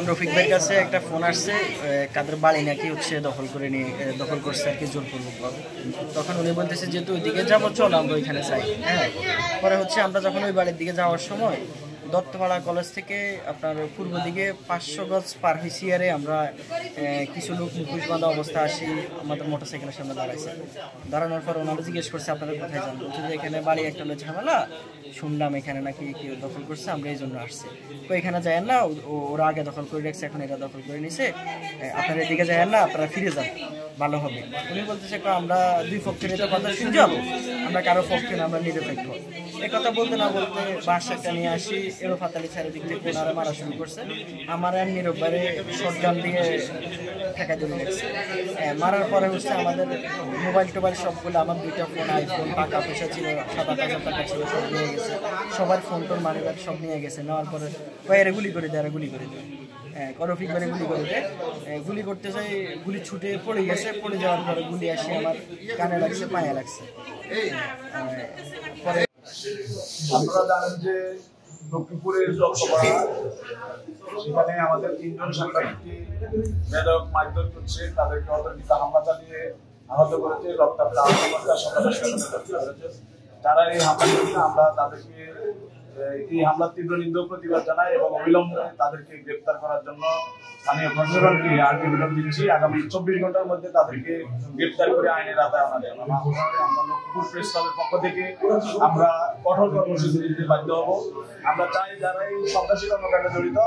রফিক ভাইয়ের কাছে একটা ফোন আসছে, কাদের বাড়ি নাকি হচ্ছে দখল করছে আর কি জোরপূর্বক। তখন উনি বলতেছে যেহেতু ওইদিকে যাবো, চল আমরা ওইখানে যাই। হ্যাঁ, পরে হচ্ছে আমরা যখন ওই বাড়ির দিকে যাওয়ার সময় দত্তপাড়া কলেজ থেকে আপনার পূর্ব দিকে 500 গজ পার হুইসিয়ারে আমরা কিছু লোক মুখোশ বাঁধা অবস্থা আসি আমাদের মোটরসাইকেলের সামনে দাঁড়ানোর পর ওনারা জিজ্ঞেস করছে আপনারা কোথায় যান। বলছে যে এখানে বাড়ি একটা হলো ঝামেলা, শুনলাম এখানে নাকি কেউ দখল করছে, আমরা এই জন্য আসছি। তো এখানে যায়েন না, ওরা আগে দখল করে রাখছে, এখন এটা দখল করে নিছে, আপনারা এদিকে যায়েন না, আপনারা ফিরে যান, ভালো হবে। উনি বলতেছে আমরা দুই পক্ষের এটা কথা শুনলাম, আমরা কারো পক্ষে না, আমরা নিরপেক্ষ। এ কথা বলতে না বলতে বাস একটা নিয়ে আসি, এরো ফাতালি চারিদিক থেকে ওনারা মারা শুরু করছে। আমার আর নীরববারে শটগান দিয়ে ঠেকা ধরে গেছে। মারার পরে হচ্ছে আমাদের মোবাইল টোবাইল সবগুলো, আমার 2টা ফোন, আইফোন, টাকা পয়সা ছিল, 7,000 টাকা ছিল, সব নিয়ে গেছে। সবার ফোন টোন মানিব্যাগ সব নিয়ে গেছে। নেওয়ার পরে এরা গুলি করে দেয়, গুলি করে দেয়, রফিক বারে গুলি করে দেয়। গুলি করতে যাই, গুলি ছুটে পড়ে গেছে। পড়ে যাওয়ার পরে গুলি আসে আমার কানে লাগছে, পায়ে লাগছে। পরে আপনারা জানেন যে লক্ষ্মীপুরের দত্তপাড়া, সেখানে আমাদের 3 জন সাংবাদিককে বেধড়ক মারধর করছে, তাদেরকে অতর্কিত হামলা চালিয়ে আহত করেছে, রক্তাক্ত আহত করেছে। যারা এই হামলা করেছে আমরা তাদেরকে এই হামলার তীব্র নিন্দা প্রতিবাদ জানাই এবং অবিলম্বে তাদেরকে গ্রেপ্তার করার জন্য স্থানীয় প্রশাসনকে আলটিমেটাম দিচ্ছি। আগামী 24 ঘন্টার মধ্যে তাদেরকে গ্রেপ্তার করে আইনের আওতায় আনা যাবে। আমরা লক্ষ্মীপুর প্রেস ক্লাবের পক্ষ থেকে আমরা কঠোর কর্মসূচি দিতে বাধ্য হব। আমরা চাই যারা এই সন্ত্রাসী কর্মকাণ্ডে জড়িত